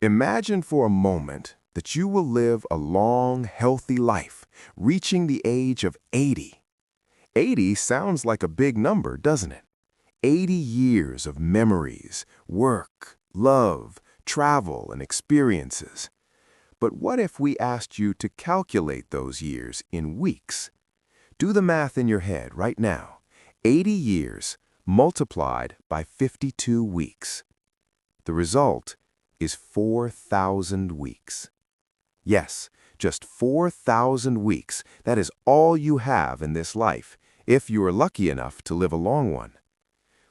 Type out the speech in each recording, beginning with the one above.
Imagine for a moment that you will live a long, healthy life, reaching the age of 80. 80 sounds like a big number, doesn't it? 80 years of memories, work, love, travel, and experiences. But what if we asked you to calculate those years in weeks? Do the math in your head right now. 80 years multiplied by 52 weeks. The result is 4,000 weeks. Yes, just 4,000 weeks. That is all you have in this life, if you are lucky enough to live a long one.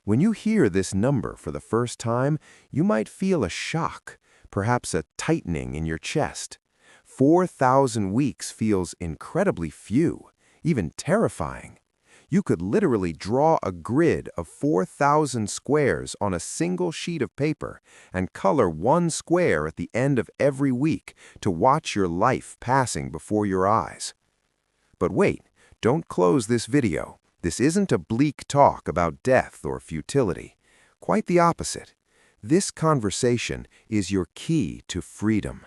When you hear this number for the first time, you might feel a shock, perhaps a tightening in your chest. 4,000 weeks feels incredibly few, even terrifying. You could literally draw a grid of 4,000 squares on a single sheet of paper and color one square at the end of every week to watch your life passing before your eyes. But wait, don't close this video. This isn't a bleak talk about death or futility. Quite the opposite. This conversation is your key to freedom.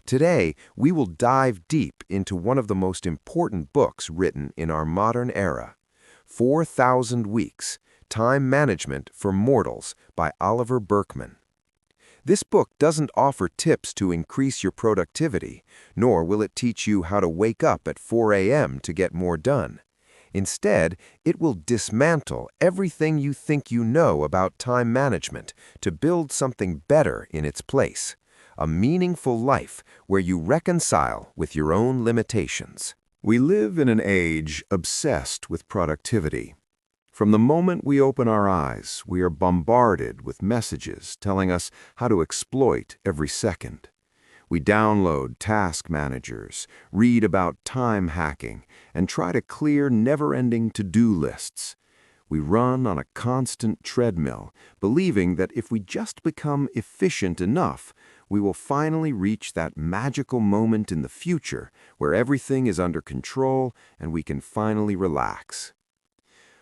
Today, we will dive deep into one of the most important books written in our modern era, 4,000 Weeks, Time Management for Mortals by Oliver Burkeman. This book doesn't offer tips to increase your productivity, nor will it teach you how to wake up at 4 a.m. to get more done. Instead, it will dismantle everything you think you know about time management to build something better in its place, a meaningful life where you reconcile with your own limitations. We live in an age obsessed with productivity. From the moment we open our eyes, we are bombarded with messages telling us how to exploit every second. We download task managers, read about time hacking, and try to clear never-ending to-do lists. We run on a constant treadmill, believing that if we just become efficient enough, we will finally reach that magical moment in the future where everything is under control and we can finally relax.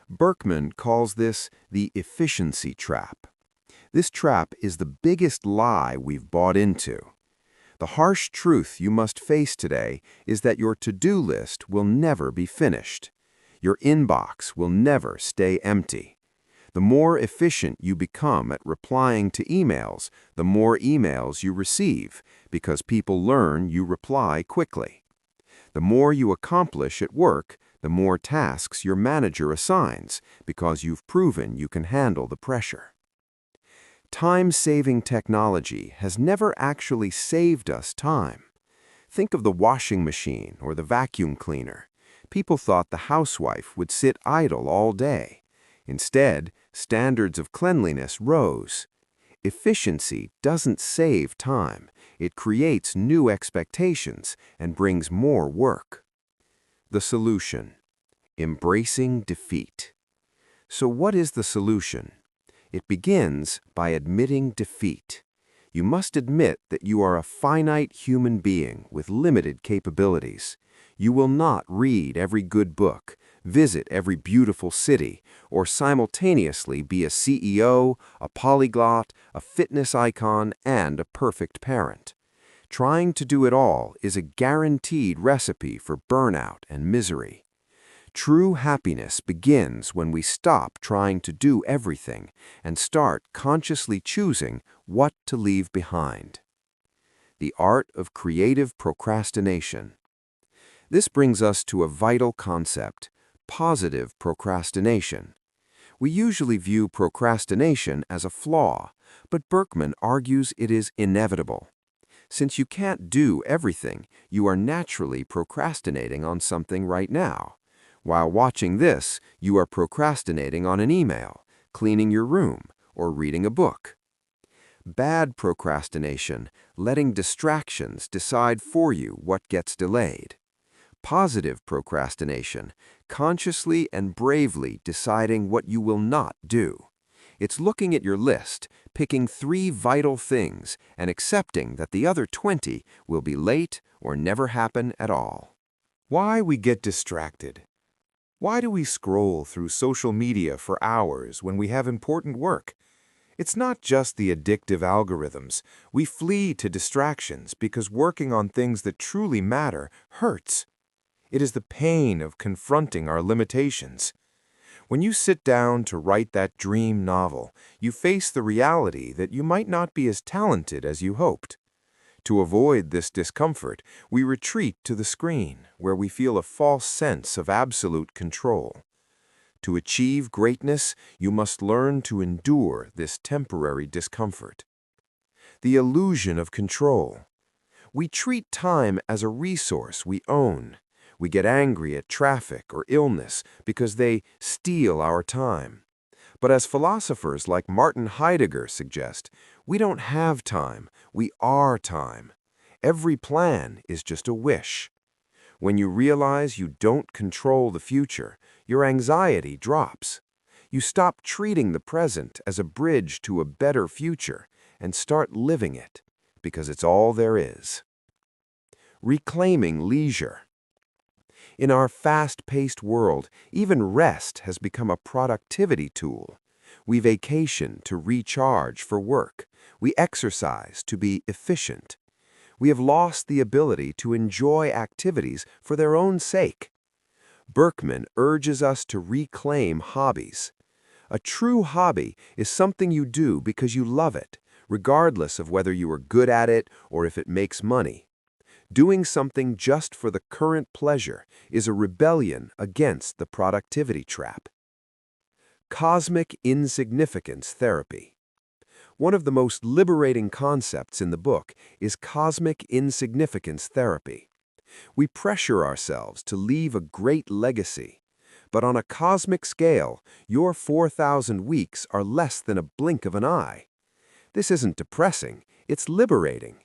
Burkeman calls this the efficiency trap. This trap is the biggest lie we've bought into. The harsh truth you must face today is that your to-do list will never be finished. Your inbox will never stay empty. The more efficient you become at replying to emails, the more emails you receive, because people learn you reply quickly. The more you accomplish at work, the more tasks your manager assigns, because you've proven you can handle the pressure. Time-saving technology has never actually saved us time. Think of the washing machine or the vacuum cleaner. People thought the housewife would sit idle all day. Instead, standards of cleanliness rose. Efficiency doesn't save time. It creates new expectations and brings more work. The solution: embracing defeat. So what is the solution? It begins by admitting defeat. You must admit that you are a finite human being with limited capabilities. You will not read every good book, visit every beautiful city, or simultaneously be a CEO, a polyglot, a fitness icon, and a perfect parent. Trying to do it all is a guaranteed recipe for burnout and misery. True happiness begins when we stop trying to do everything and start consciously choosing what to leave behind. The art of creative procrastination. This brings us to a vital concept: positive procrastination. We usually view procrastination as a flaw, but Burkeman argues it is inevitable. Since you can't do everything, you are naturally procrastinating on something right now. While watching this, you are procrastinating on an email, cleaning your room, or reading a book. Bad procrastination, letting distractions decide for you what gets delayed. Positive procrastination, consciously and bravely deciding what you will not do. It's looking at your list, picking 3 vital things, and accepting that the other 20 will be late or never happen at all. Why we get distracted? Why do we scroll through social media for hours when we have important work? It's not just the addictive algorithms. We flee to distractions because working on things that truly matter hurts. It is the pain of confronting our limitations. When you sit down to write that dream novel, you face the reality that you might not be as talented as you hoped. To avoid this discomfort, we retreat to the screen, where we feel a false sense of absolute control. To achieve greatness, you must learn to endure this temporary discomfort. The illusion of control. We treat time as a resource we own. We get angry at traffic or illness because they steal our time. But as philosophers like Martin Heidegger suggest, we don't have time, we are time. Every plan is just a wish. When you realize you don't control the future, your anxiety drops. You stop treating the present as a bridge to a better future and start living it, because it's all there is. Reclaiming leisure. In our fast-paced world, even rest has become a productivity tool. We vacation to recharge for work. We exercise to be efficient. We have lost the ability to enjoy activities for their own sake. Burkeman urges us to reclaim hobbies. A true hobby is something you do because you love it, regardless of whether you are good at it or if it makes money. Doing something just for the current pleasure is a rebellion against the productivity trap. Cosmic insignificance therapy. One of the most liberating concepts in the book is cosmic insignificance therapy. We pressure ourselves to leave a great legacy. But on a cosmic scale, your 4,000 weeks are less than a blink of an eye. This isn't depressing, it's liberating.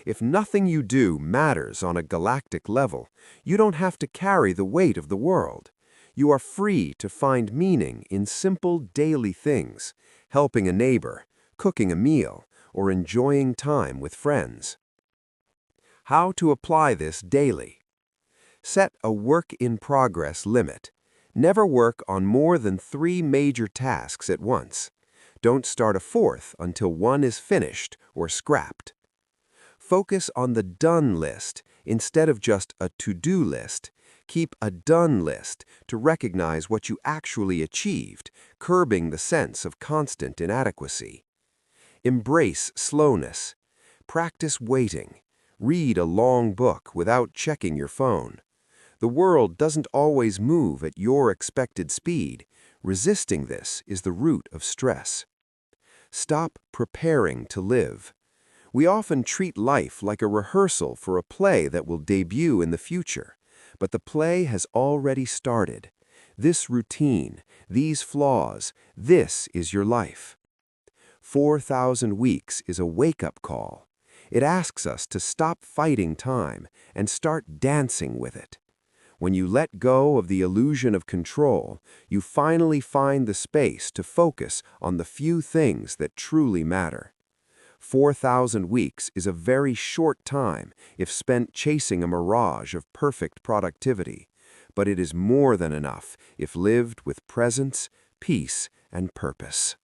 If nothing you do matters on a galactic level, you don't have to carry the weight of the world. You are free to find meaning in simple daily things, helping a neighbor, cooking a meal, or enjoying time with friends. How to apply this daily? Set a work-in-progress limit. Never work on more than 3 major tasks at once. Don't start a fourth until one is finished or scrapped. Focus on the done list instead of just a to-do list. Keep a done list to recognize what you actually achieved, curbing the sense of constant inadequacy. Embrace slowness. Practice waiting. Read a long book without checking your phone. The world doesn't always move at your expected speed. Resisting this is the root of stress. Stop preparing to live. We often treat life like a rehearsal for a play that will debut in the future, but the play has already started. This routine, these flaws, this is your life. 4,000 weeks is a wake-up call. It asks us to stop fighting time and start dancing with it. When you let go of the illusion of control, you finally find the space to focus on the few things that truly matter. 4,000 weeks is a very short time if spent chasing a mirage of perfect productivity, but it is more than enough if lived with presence, peace, and purpose.